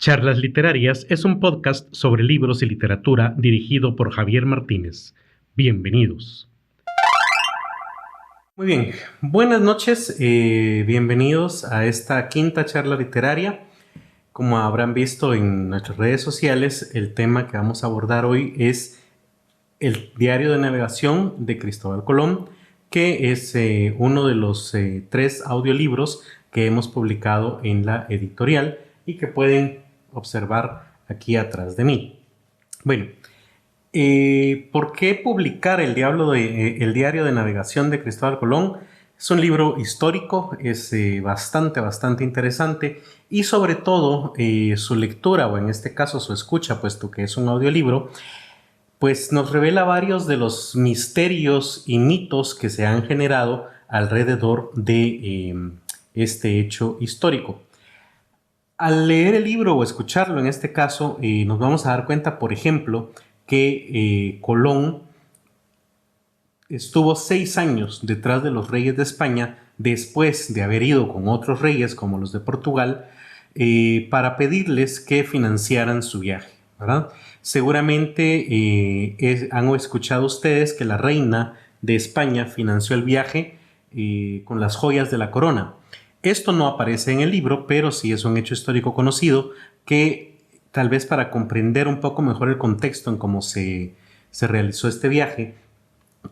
Charlas Literarias es un podcast sobre libros y literatura dirigido por Javier Martínez. Bienvenidos. Muy bien, buenas noches, bienvenidos a esta quinta charla literaria. Como habrán visto en nuestras redes sociales, el tema que vamos a abordar hoy es el diario de navegación de Cristóbal Colón, que es uno de los 3 audiolibros que hemos publicado en la editorial y que pueden observar aquí atrás de mí. Bueno, ¿por qué publicar el diario de navegación de Cristóbal Colón? Es un libro histórico, es bastante interesante y sobre todo su lectura, o en este caso su escucha, puesto que es un audiolibro, pues nos revela varios de los misterios y mitos que se han generado alrededor de este hecho histórico. Al leer el libro o escucharlo en este caso, nos vamos a dar cuenta, por ejemplo, que Colón estuvo 6 años detrás de los reyes de España después de haber ido con otros reyes como los de Portugal para pedirles que financiaran su viaje, ¿verdad? Seguramente han escuchado ustedes que la reina de España financió el viaje con las joyas de la corona. Esto no aparece en el libro, pero sí es un hecho histórico conocido que tal vez para comprender un poco mejor el contexto en cómo se realizó este viaje,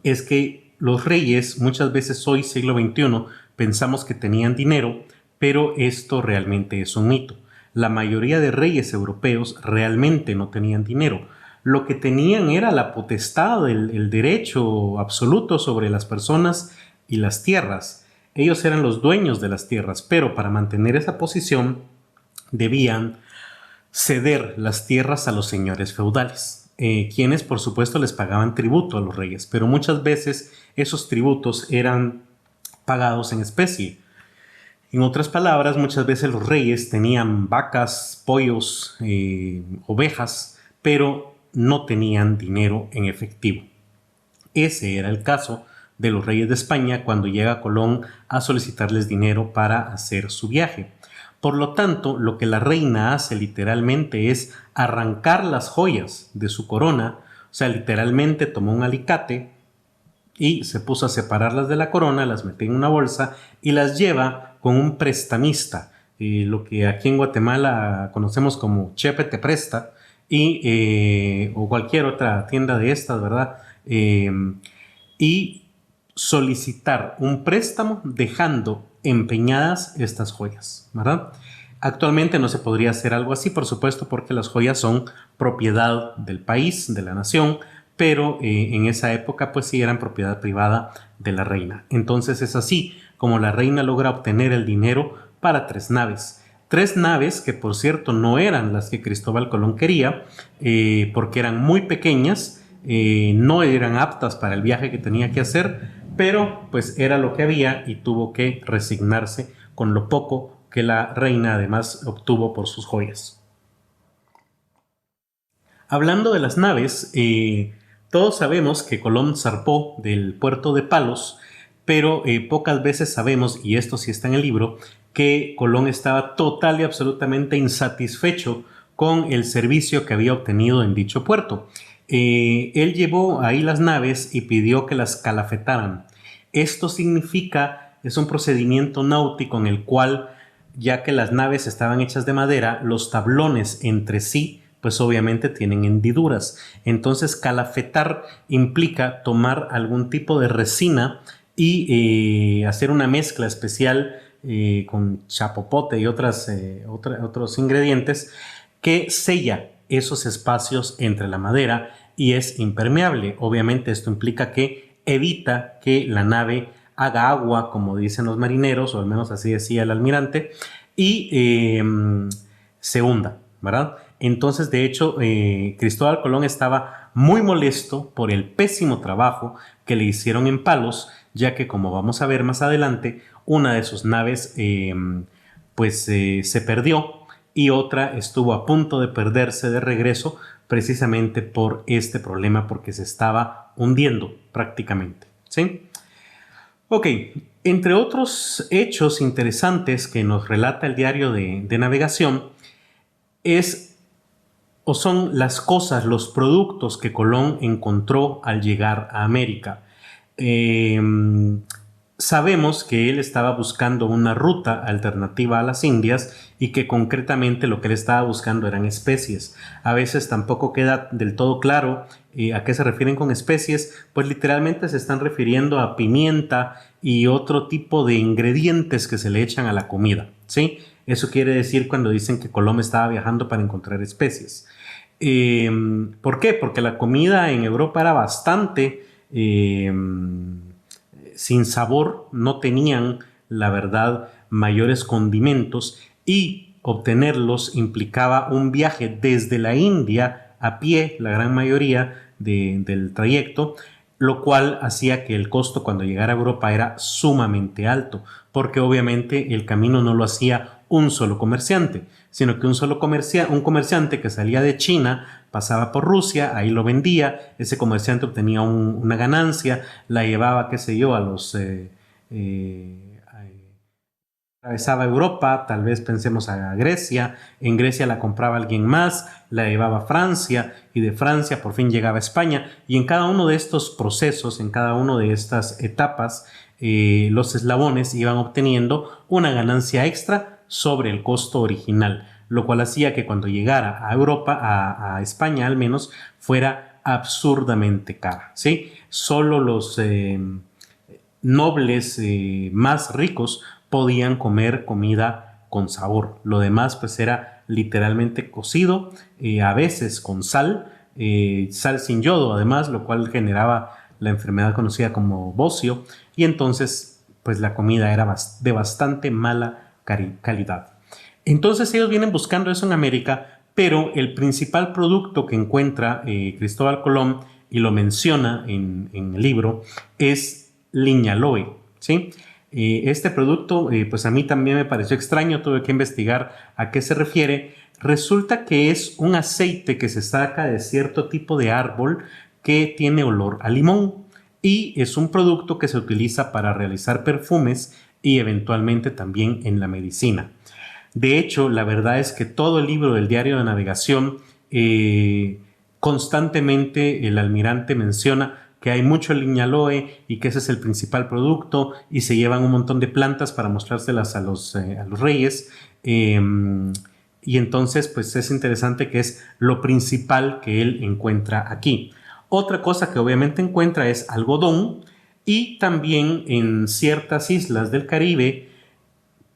es que los reyes muchas veces hoy, siglo XXI, pensamos que tenían dinero, pero esto realmente es un mito. La mayoría de reyes europeos realmente no tenían dinero. Lo que tenían era la potestad, el derecho absoluto sobre las personas y las tierras. Ellos eran los dueños de las tierras, pero para mantener esa posición debían ceder las tierras a los señores feudales, quienes por supuesto les pagaban tributo a los reyes, pero muchas veces esos tributos eran pagados en especie. En otras palabras, muchas veces los reyes tenían vacas, pollos, ovejas, pero no tenían dinero en efectivo. Ese era el caso de los reyes de España cuando llega Colón a solicitarles dinero para hacer su viaje. Por lo tanto, lo que la reina hace literalmente es arrancar las joyas de su corona, o sea, literalmente tomó un alicate y se puso a separarlas de la corona, las metió en una bolsa y las lleva con un prestamista, lo que aquí en Guatemala conocemos como Chepe te presta, o cualquier otra tienda de estas, ¿verdad? Y solicitar un préstamo dejando empeñadas estas joyas, ¿verdad? Actualmente no se podría hacer algo así, por supuesto, porque las joyas son propiedad del país, de la nación, pero en esa época pues sí eran propiedad privada de la reina. Entonces es así como la reina logra obtener el dinero para 3 naves. 3 naves que por cierto no eran las que Cristóbal Colón quería, porque eran muy pequeñas, no eran aptas para el viaje que tenía que hacer, pero pues era lo que había y tuvo que resignarse con lo poco que la reina además obtuvo por sus joyas. Hablando de las naves, todos sabemos que Colón zarpó del puerto de Palos, pero pocas veces sabemos, y esto sí está en el libro, que Colón estaba total y absolutamente insatisfecho con el servicio que había obtenido en dicho puerto. Él llevó ahí las naves y pidió que las calafetaran. Esto significa, es un procedimiento náutico en el cual, ya que las naves estaban hechas de madera, los tablones entre sí pues obviamente tienen hendiduras. Entonces calafetar implica tomar algún tipo de resina y hacer una mezcla especial con chapopote y otros ingredientes que sella esos espacios entre la madera y es impermeable. Obviamente esto implica que evita que la nave haga agua, como dicen los marineros, o al menos así decía el almirante, y se hunda, ¿verdad? Entonces, de hecho, Cristóbal Colón estaba muy molesto por el pésimo trabajo que le hicieron en Palos, ya que, como vamos a ver más adelante, una de sus naves se perdió y otra estuvo a punto de perderse de regreso precisamente por este problema, porque se estaba hundiendo prácticamente, ¿sí? Ok, entre otros hechos interesantes que nos relata el diario de navegación, es o son las cosas, los productos que Colón encontró al llegar a América. Eh, Sabemos que él estaba buscando una ruta alternativa a las Indias y que concretamente lo que él estaba buscando eran especies. A veces tampoco queda del todo claro a qué se refieren con especies, pues literalmente se están refiriendo a pimienta y otro tipo de ingredientes que se le echan a la comida, ¿sí? Eso quiere decir cuando dicen que Colón estaba viajando para encontrar especies. ¿Por qué? Porque la comida en Europa era bastante sin sabor, no tenían, la verdad, mayores condimentos y obtenerlos implicaba un viaje desde la India a pie, la gran mayoría del trayecto, lo cual hacía que el costo cuando llegara a Europa era sumamente alto, porque obviamente el camino no lo hacía un solo comerciante, sino que un comerciante que salía de China pasaba por Rusia, ahí lo vendía, ese comerciante obtenía una ganancia, la llevaba, qué sé yo, atravesaba Europa, tal vez pensemos a Grecia, en Grecia la compraba alguien más, la llevaba a Francia y de Francia por fin llegaba a España, y en cada uno de estos procesos, en cada una de estas etapas, los eslabones iban obteniendo una ganancia extra sobre el costo original, lo cual hacía que cuando llegara a Europa, a España al menos, fuera absurdamente cara, ¿sí? Solo los nobles más ricos podían comer comida con sabor. Lo demás pues era literalmente cocido, a veces con sal, sal sin yodo además, lo cual generaba la enfermedad conocida como bocio, y entonces pues la comida era de bastante mala calidad. Entonces ellos vienen buscando eso en América, pero el principal producto que encuentra Cristóbal Colón, y lo menciona en el libro, es liñaloe, ¿sí? Este producto, pues a mí también me pareció extraño, tuve que investigar a qué se refiere. Resulta que es un aceite que se saca de cierto tipo de árbol que tiene olor a limón y es un producto que se utiliza para realizar perfumes y eventualmente también en la medicina. De hecho, la verdad es que todo el libro del diario de navegación, constantemente el almirante menciona que hay mucho liñaloe y que ese es el principal producto y se llevan un montón de plantas para mostrárselas a los reyes. Y entonces, pues es interesante que es lo principal que él encuentra aquí. Otra cosa que obviamente encuentra es algodón y también en ciertas islas del Caribe,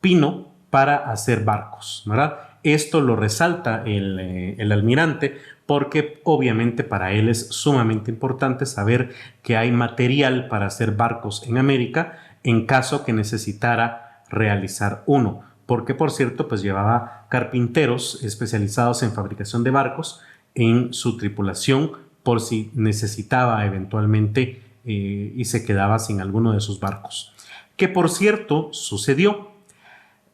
pino para hacer barcos, ¿verdad? Esto lo resalta el almirante porque obviamente para él es sumamente importante saber que hay material para hacer barcos en América en caso que necesitara realizar uno, porque por cierto pues llevaba carpinteros especializados en fabricación de barcos en su tripulación por si necesitaba eventualmente y se quedaba sin alguno de sus barcos, que por cierto sucedió.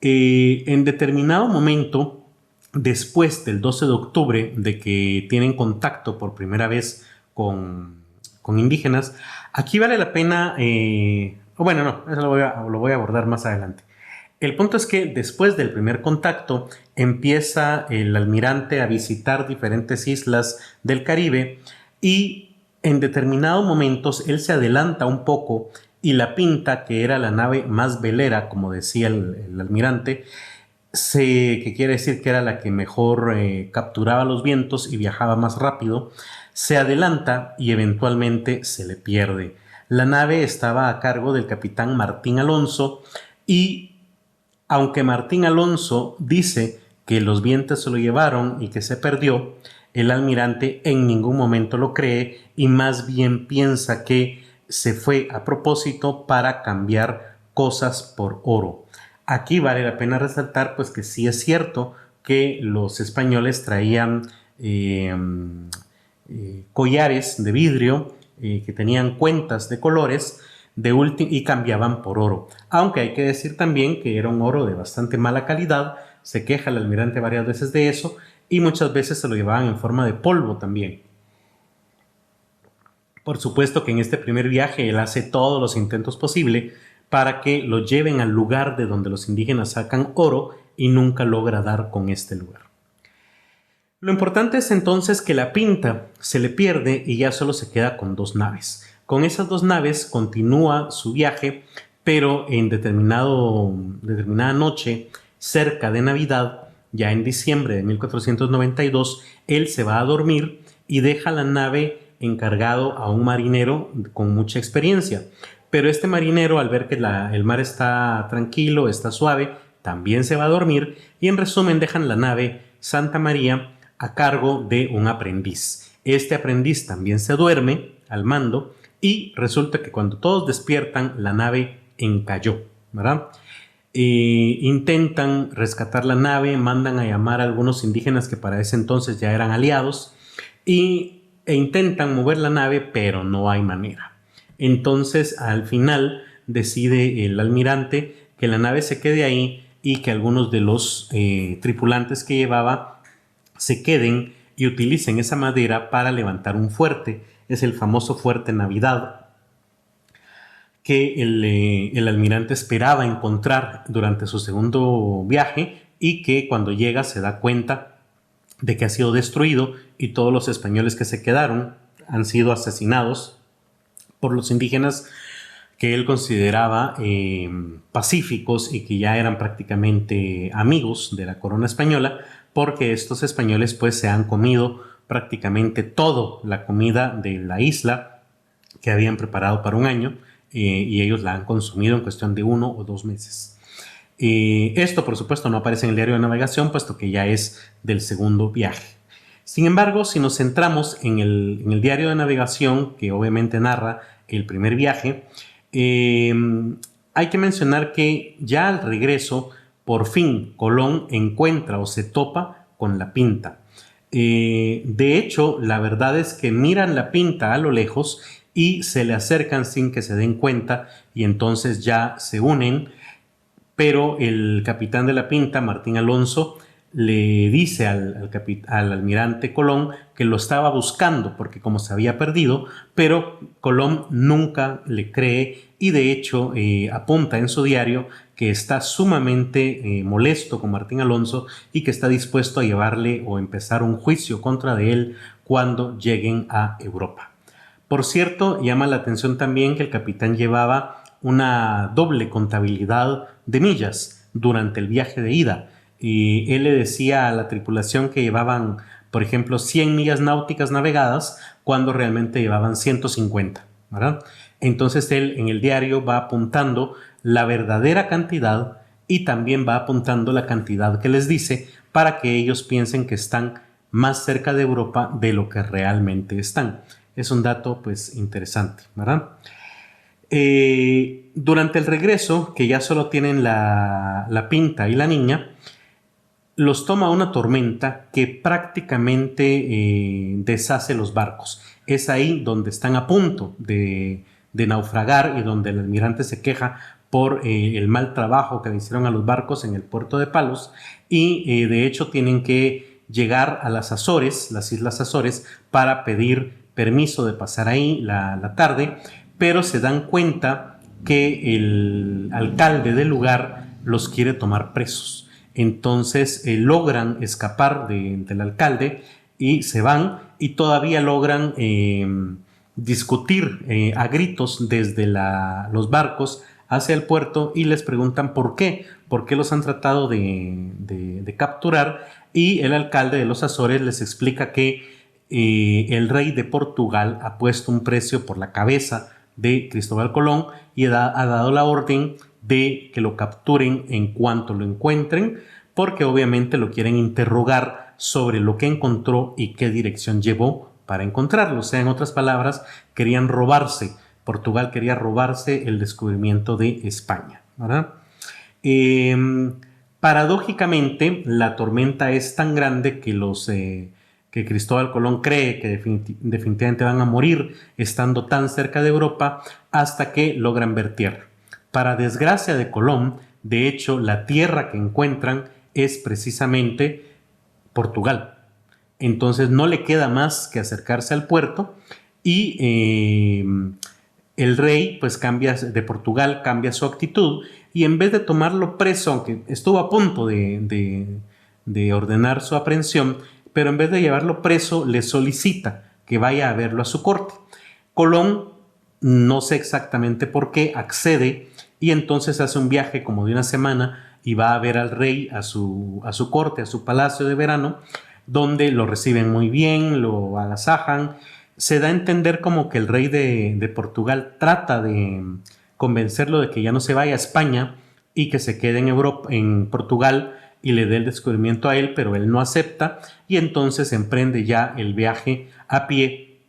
En determinado momento, después del 12 de octubre, de que tienen contacto por primera vez con indígenas, aquí vale la pena, bueno, no, eso lo voy a abordar más adelante. El punto es que después del primer contacto empieza el almirante a visitar diferentes islas del Caribe y en determinados momentos él se adelanta un poco y la Pinta, que era la nave más velera, como decía el almirante, que quiere decir que era la que mejor capturaba los vientos y viajaba más rápido, se adelanta y eventualmente se le pierde. La nave estaba a cargo del capitán Martín Alonso y aunque Martín Alonso dice que los vientos se lo llevaron y que se perdió, el almirante en ningún momento lo cree y más bien piensa que se fue a propósito para cambiar cosas por oro. Aquí vale la pena resaltar pues que sí es cierto que los españoles traían collares de vidrio que tenían cuentas de colores y cambiaban por oro, aunque hay que decir también que era un oro de bastante mala calidad. Se queja el almirante varias veces de eso y muchas veces se lo llevaban en forma de polvo también. Por supuesto que en este primer viaje él hace todos los intentos posibles para que lo lleven al lugar de donde los indígenas sacan oro y nunca logra dar con este lugar. Lo importante es entonces que la Pinta se le pierde y ya solo se queda con 2 naves. Con esas 2 naves continúa su viaje, pero en determinada noche, cerca de Navidad, ya en diciembre de 1492, él se va a dormir y deja la nave encargado a un marinero con mucha experiencia. Pero este marinero, al ver que el mar está tranquilo, está suave, también se va a dormir y en resumen dejan la nave Santa María a cargo de un aprendiz. Este aprendiz también se duerme al mando y resulta que cuando todos despiertan la nave encalló, ¿verdad? Intentan rescatar la nave, mandan a llamar a algunos indígenas que para ese entonces ya eran aliados e intentan mover la nave, pero no hay manera. Entonces al final decide el almirante que la nave se quede ahí y que algunos de los tripulantes que llevaba se queden y utilicen esa madera para levantar un fuerte. Es el famoso Fuerte Navidad que el almirante esperaba encontrar durante su segundo viaje y que cuando llega se da cuenta de que ha sido destruido y todos los españoles que se quedaron han sido asesinados por los indígenas que él consideraba pacíficos y que ya eran prácticamente amigos de la corona española, porque estos españoles pues se han comido prácticamente toda la comida de la isla que habían preparado para un año y ellos la han consumido en cuestión de 1 o 2 meses. Esto por supuesto no aparece en el diario de navegación puesto que ya es del segundo viaje. Sin embargo, si nos centramos en el diario de navegación que obviamente narra el primer viaje, hay que mencionar que ya al regreso por fin Colón encuentra o se topa con la Pinta. De hecho, la verdad es que miran la Pinta a lo lejos y se le acercan sin que se den cuenta y entonces ya se unen, pero el capitán de la Pinta, Martín Alonso, le dice al almirante Colón que lo estaba buscando porque como se había perdido, pero Colón nunca le cree y de hecho apunta en su diario que está sumamente molesto con Martín Alonso y que está dispuesto a llevarle o empezar un juicio contra de él cuando lleguen a Europa. Por cierto, llama la atención también que el capitán llevaba una doble contabilidad de millas durante el viaje de ida y él le decía a la tripulación que llevaban, por ejemplo, 100 millas náuticas navegadas cuando realmente llevaban 150, ¿verdad? Entonces él en el diario va apuntando la verdadera cantidad y también va apuntando la cantidad que les dice para que ellos piensen que están más cerca de Europa de lo que realmente están. Es un dato pues interesante, ¿verdad? Durante el regreso, que ya solo tienen la Pinta y la niña, los toma una tormenta que prácticamente deshace los barcos. Es ahí donde están a punto de naufragar y donde el almirante se queja por el mal trabajo que le hicieron a los barcos en el puerto de Palos y de hecho tienen que llegar a las Azores, las Islas Azores, para pedir permiso de pasar ahí la tarde, pero se dan cuenta que el alcalde del lugar los quiere tomar presos. Entonces logran escapar del alcalde y se van y todavía logran discutir a gritos desde los barcos hacia el puerto y les preguntan por qué los han tratado de capturar y el alcalde de los Azores les explica que el rey de Portugal ha puesto un precio por la cabeza de Cristóbal Colón y ha dado la orden de que lo capturen en cuanto lo encuentren, porque obviamente lo quieren interrogar sobre lo que encontró y qué dirección llevó para encontrarlo. O sea, en otras palabras, Portugal quería robarse el descubrimiento de España, ¿verdad? Paradójicamente, la tormenta es tan grande que Cristóbal Colón cree que definitivamente van a morir estando tan cerca de Europa hasta que logran ver tierra. Para desgracia de Colón, de hecho, la tierra que encuentran es precisamente Portugal. Entonces no le queda más que acercarse al puerto y el rey pues de Portugal cambia su actitud y en vez de tomarlo preso, aunque estuvo a punto de ordenar su aprehensión, pero en vez de llevarlo preso, le solicita que vaya a verlo a su corte. Colón, no sé exactamente por qué, accede y entonces hace un viaje como de una semana y va a ver al rey a su corte, a su palacio de verano, donde lo reciben muy bien, lo agasajan. Se da a entender como que el rey de Portugal trata de convencerlo de que ya no se vaya a España y que se quede en Europa, en Portugal, y le dé el descubrimiento a él, pero él no acepta y entonces emprende ya el viaje a pie,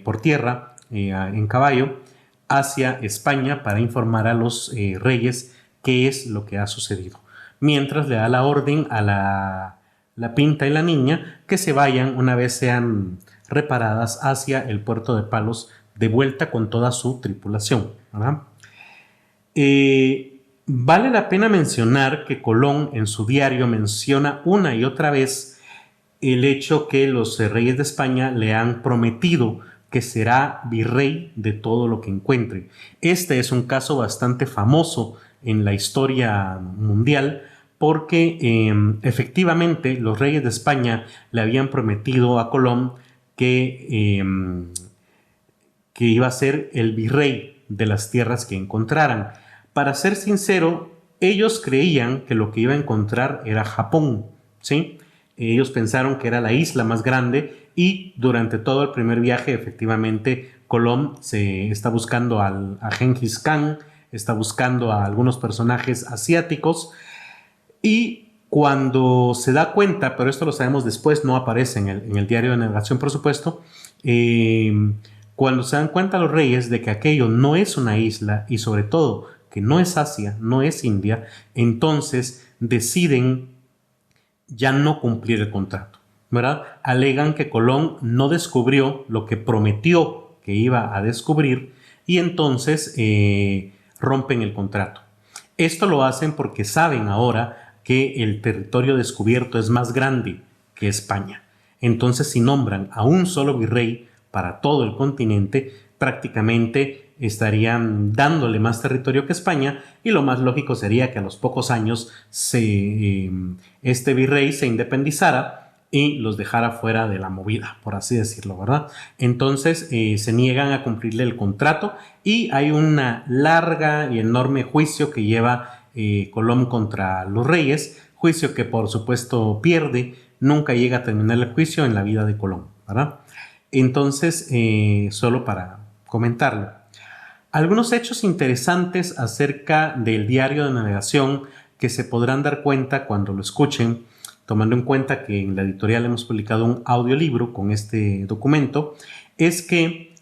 por tierra, en caballo, hacia España para informar a los reyes qué es lo que ha sucedido. Mientras le da la orden a la Pinta y la Niña que se vayan una vez sean reparadas hacia el puerto de Palos de vuelta con toda su tripulación, ¿verdad? Vale la pena mencionar que Colón en su diario menciona una y otra vez el hecho que los reyes de España le han prometido que será virrey de todo lo que encuentre. Este es un caso bastante famoso en la historia mundial porque efectivamente los reyes de España le habían prometido a Colón que iba a ser el virrey de las tierras que encontraran. Para ser sincero, ellos creían que lo que iba a encontrar era Japón, ¿sí? Ellos pensaron que era la isla más grande y durante todo el primer viaje, efectivamente, Colón se está buscando a Gengis Khan, está buscando a algunos personajes asiáticos y cuando se da cuenta, pero esto lo sabemos después, no aparece en el diario de navegación, por supuesto, cuando se dan cuenta los reyes de que aquello no es una isla y sobre todo que no es Asia, no es India, entonces deciden ya no cumplir el contrato, ¿verdad? Alegan que Colón no descubrió lo que prometió que iba a descubrir y entonces rompen el contrato. Esto lo hacen porque saben ahora que el territorio descubierto es más grande que España. Entonces, si nombran a un solo virrey para todo el continente, prácticamente estarían dándole más territorio que España y lo más lógico sería que a los pocos años este virrey se independizara y los dejara fuera de la movida, por así decirlo, ¿verdad? Entonces se niegan a cumplirle el contrato y hay una larga y enorme juicio que lleva Colón contra los reyes, juicio que por supuesto pierde, nunca llega a terminar el juicio en la vida de Colón, ¿verdad? Entonces, solo para comentarlo. Algunos hechos interesantes acerca del diario de navegación que se podrán dar cuenta cuando lo escuchen, tomando en cuenta que en la editorial hemos publicado un audiolibro con este documento, es que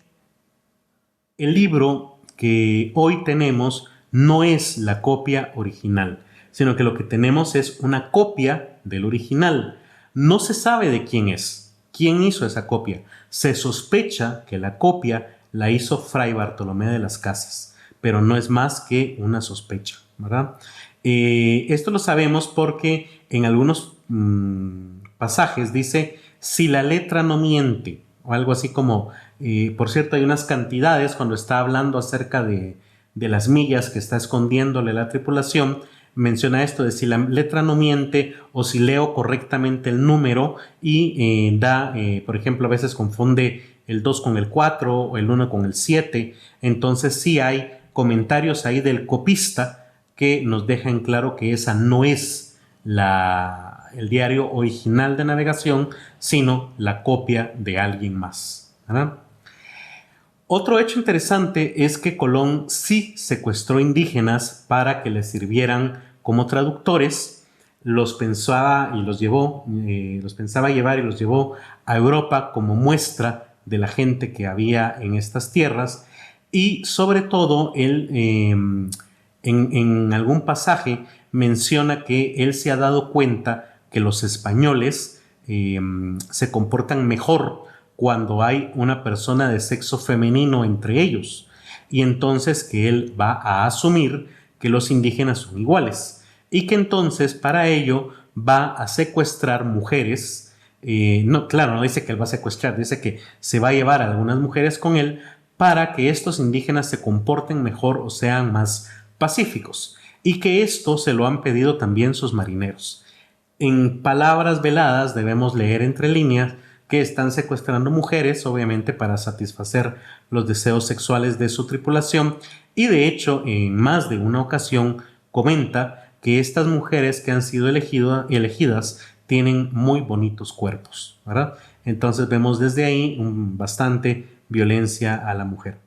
el libro que hoy tenemos no es la copia original, sino que lo que tenemos es una copia del original. No se sabe de quién es, quién hizo esa copia. Se sospecha que la copia la hizo Fray Bartolomé de las Casas, pero no es más que una sospecha, ¿verdad? Esto lo sabemos porque en algunos pasajes dice, si la letra no miente, o algo así como, por cierto, hay unas cantidades cuando está hablando acerca de las millas que está escondiéndole la tripulación, menciona esto de si la letra no miente o si leo correctamente el número y por ejemplo, a veces confunde el 2 con el 4 o el 1 con el 7. Entonces sí hay comentarios ahí del copista que nos dejan claro que esa no es el diario original de navegación, sino la copia de alguien más, ¿verdad? Otro hecho interesante es que Colón sí secuestró indígenas para que le sirvieran como traductores, los pensaba llevar y los llevó a Europa como muestra de la gente que había en estas tierras y sobre todo él en algún pasaje menciona que él se ha dado cuenta que los españoles se comportan mejor cuando hay una persona de sexo femenino entre ellos y entonces que él va a asumir que los indígenas son iguales y que entonces para ello va a secuestrar mujeres. No, claro, no dice que él va a secuestrar, dice que se va a llevar a algunas mujeres con él para que estos indígenas se comporten mejor o sean más pacíficos y que esto se lo han pedido también sus marineros. En palabras veladas debemos leer entre líneas que están secuestrando mujeres, obviamente para satisfacer los deseos sexuales de su tripulación, y de hecho en más de una ocasión comenta que estas mujeres que han sido elegidas tienen muy bonitos cuerpos, ¿verdad? Entonces vemos desde ahí bastante violencia a la mujer.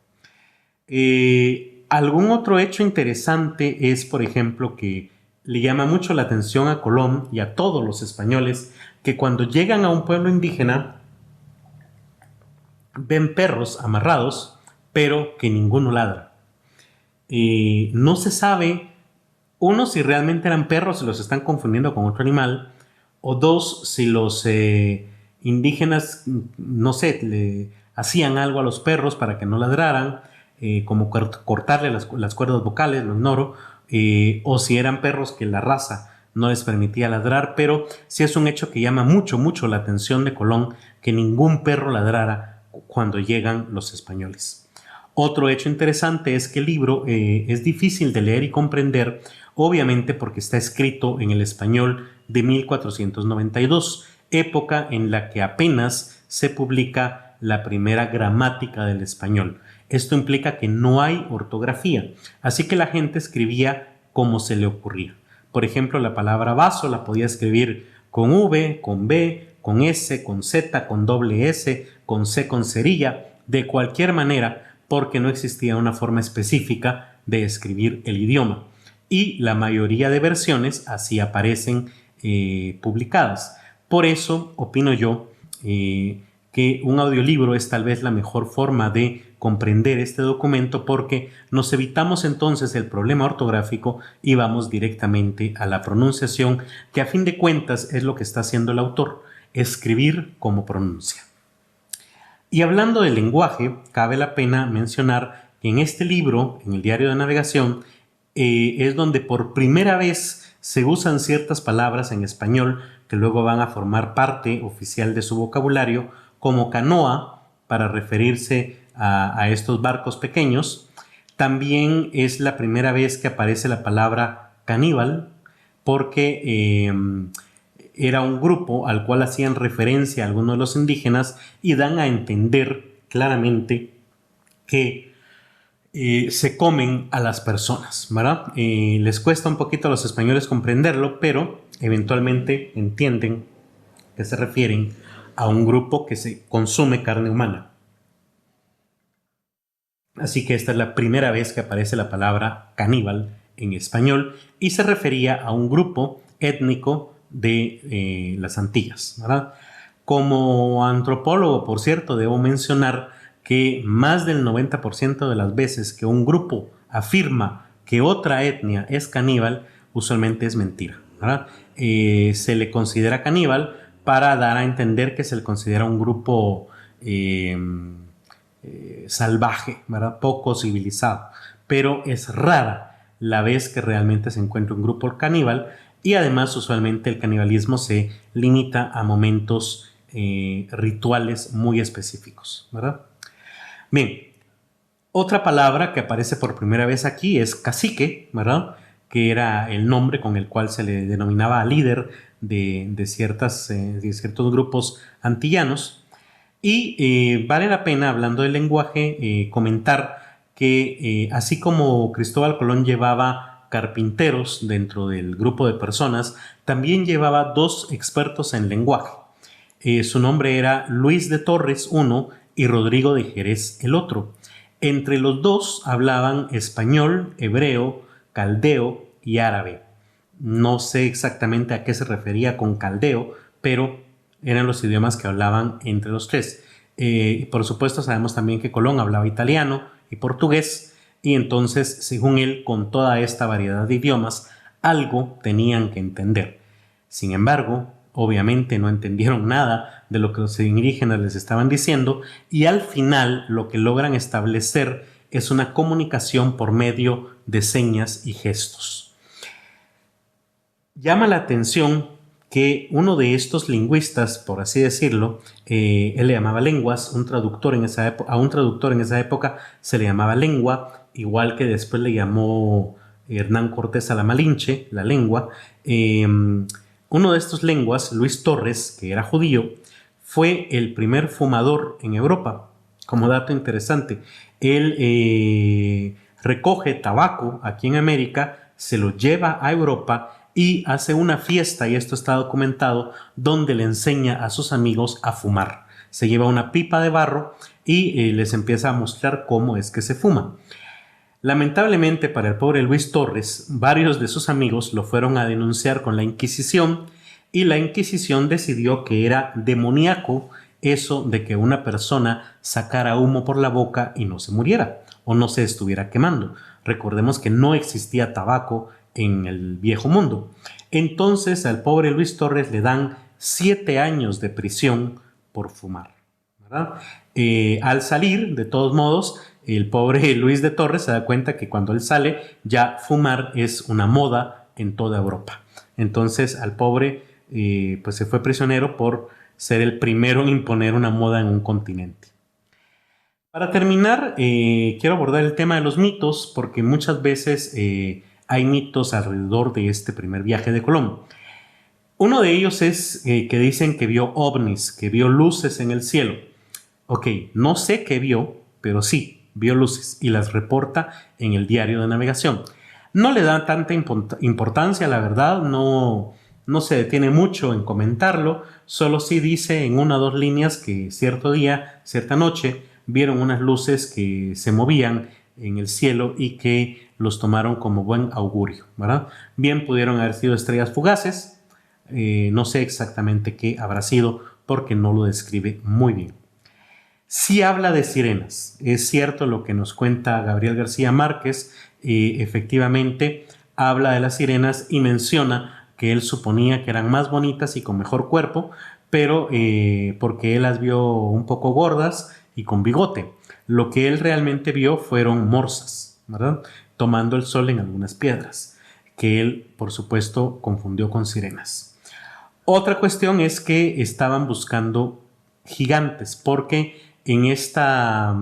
Algún otro hecho interesante es, por ejemplo, que le llama mucho la atención a Colón y a todos los españoles que cuando llegan a un pueblo indígena ven perros amarrados, pero que ninguno ladra. No se sabe, uno, si realmente eran perros y los están confundiendo con otro animal, o dos, si los indígenas, no sé, le hacían algo a los perros para que no ladraran, como cortarle las cuerdas vocales, los noro, o si eran perros que la raza no les permitía ladrar, pero sí es un hecho que llama mucho, mucho la atención de Colón, que ningún perro ladrara cuando llegan los españoles. Otro hecho interesante es que el libro es difícil de leer y comprender, obviamente porque está escrito en el español de 1492, época en la que apenas se publica la primera gramática del español. Esto implica que no hay ortografía, así que la gente escribía como se le ocurría. Por ejemplo, la palabra vaso la podía escribir con V, con B, con S, con Z, con doble S, con C, con cerilla, de cualquier manera, porque no existía una forma específica de escribir el idioma. Y la mayoría de versiones así aparecen publicadas. Por eso opino yo que un audiolibro es tal vez la mejor forma de comprender este documento, porque nos evitamos entonces el problema ortográfico y vamos directamente a la pronunciación, que a fin de cuentas es lo que está haciendo el autor, escribir como pronuncia. Y hablando del lenguaje, cabe la pena mencionar que en este libro, en el Diario de Navegación, es donde por primera vez se usan ciertas palabras en español que luego van a formar parte oficial de su vocabulario, como canoa, para referirse a estos barcos pequeños. También es la primera vez que aparece la palabra caníbal, porque era un grupo al cual hacían referencia a algunos de los indígenas y dan a entender claramente que se comen a las personas, ¿verdad? Les cuesta un poquito a los españoles comprenderlo, pero eventualmente entienden que se refieren a un grupo que se consume carne humana. Así que esta es la primera vez que aparece la palabra caníbal en español y se refería a un grupo étnico de las Antillas, ¿verdad? Como antropólogo, por cierto, debo mencionar que más del 90% de las veces que un grupo afirma que otra etnia es caníbal, usualmente es mentira, ¿verdad? Se le considera caníbal para dar a entender que se le considera un grupo salvaje, ¿verdad? Poco civilizado, pero es rara la vez que realmente se encuentra un grupo caníbal, y además usualmente el canibalismo se limita a momentos rituales muy específicos, ¿verdad? Bien, otra palabra que aparece por primera vez aquí es cacique, ¿verdad? Que era el nombre con el cual se le denominaba al líder de ciertos grupos antillanos. Y vale la pena, hablando del lenguaje, comentar que así como Cristóbal Colón llevaba carpinteros dentro del grupo de personas, también llevaba dos expertos en lenguaje. Su nombre era Luis de Torres uno y Rodrigo de Jerez el otro. Entre los dos hablaban español, hebreo, caldeo y árabe. No sé exactamente a qué se refería con caldeo, pero eran los idiomas que hablaban entre los tres. Por supuesto, sabemos también que Colón hablaba italiano y portugués, y entonces, según él, con toda esta variedad de idiomas, algo tenían que entender. Sin embargo, obviamente no entendieron nada de lo que los indígenas les estaban diciendo, y al final lo que logran establecer es una comunicación por medio de señas y gestos. Llama la atención que uno de estos lingüistas, por así decirlo, él le llamaba lenguas, a un traductor en esa época se le llamaba lengua, igual que después le llamó Hernán Cortés a la Malinche, la lengua. Uno de estos lenguas, Luis Torres, que era judío, fue el primer fumador en Europa. Como dato interesante, él recoge tabaco aquí en América, se lo lleva a Europa y hace una fiesta, y esto está documentado, donde le enseña a sus amigos a fumar. Se lleva una pipa de barro y les empieza a mostrar cómo es que se fuma. Lamentablemente para el pobre Luis Torres, varios de sus amigos lo fueron a denunciar con la Inquisición y la Inquisición decidió que era demoníaco eso de que una persona sacara humo por la boca y no se muriera o no se estuviera quemando. Recordemos que no existía tabaco en el viejo mundo. Entonces al pobre Luis Torres le dan 7 años de prisión por fumar, ¿verdad? Al salir, de todos modos, el pobre Luis de Torres se da cuenta que cuando él sale ya fumar es una moda en toda Europa. Entonces al pobre pues se fue prisionero por ser el primero en imponer una moda en un continente. Para terminar, quiero abordar el tema de los mitos porque muchas veces hay mitos alrededor de este primer viaje de Colón. Uno de ellos es que dicen que vio ovnis, que vio luces en el cielo. Ok, no sé qué vio, pero sí, vio luces y las reporta en el diario de navegación. No le da tanta importancia, la verdad, no se detiene mucho en comentarlo, solo sí dice en 1 o 2 líneas que cierto día, cierta noche, vieron unas luces que se movían en el cielo y que los tomaron como buen augurio, ¿verdad? Bien pudieron haber sido estrellas fugaces, no sé exactamente qué habrá sido porque no lo describe muy bien. Sí habla de sirenas, es cierto lo que nos cuenta Gabriel García Márquez, efectivamente habla de las sirenas y menciona que él suponía que eran más bonitas y con mejor cuerpo, pero porque él las vio un poco gordas y con bigote. Lo que él realmente vio fueron morsas, ¿verdad? Tomando el sol en algunas piedras, que él, por supuesto, confundió con sirenas. Otra cuestión es que estaban buscando gigantes, porque en esta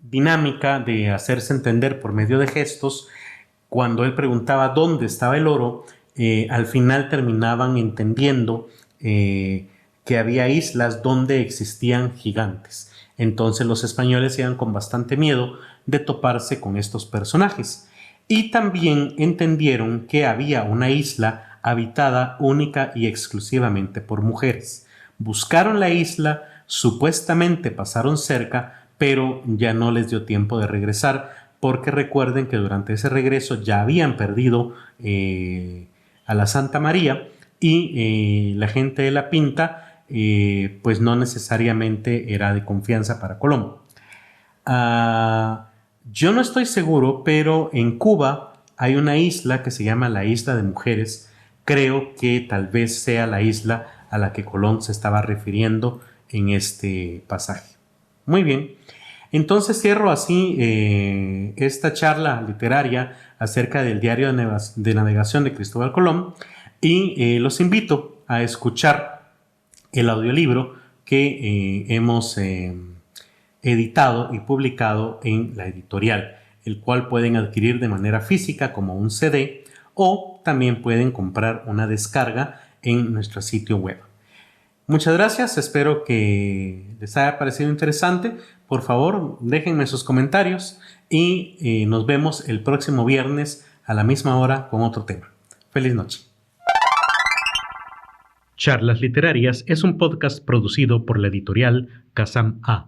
dinámica de hacerse entender por medio de gestos, cuando él preguntaba dónde estaba el oro, al final terminaban entendiendo que había islas donde existían gigantes. Entonces los españoles iban con bastante miedo de toparse con estos personajes. Y también entendieron que había una isla habitada única y exclusivamente por mujeres. Buscaron la isla, supuestamente pasaron cerca, pero ya no les dio tiempo de regresar, porque recuerden que durante ese regreso ya habían perdido a la Santa María y la gente de la Pinta pues no necesariamente era de confianza para Colón. Yo no estoy seguro, pero en Cuba hay una isla que se llama la Isla de Mujeres. Creo que tal vez sea la isla a la que Colón se estaba refiriendo en este pasaje. Muy bien, entonces cierro así esta charla literaria acerca del diario de navegación de Cristóbal Colón y los invito a escuchar el audiolibro que hemos editado y publicado en la editorial, el cual pueden adquirir de manera física como un CD o también pueden comprar una descarga en nuestro sitio web. Muchas gracias, espero que les haya parecido interesante. Por favor, déjenme sus comentarios y nos vemos el próximo viernes a la misma hora con otro tema. Feliz noche. Charlas Literarias es un podcast producido por la editorial Kazam A.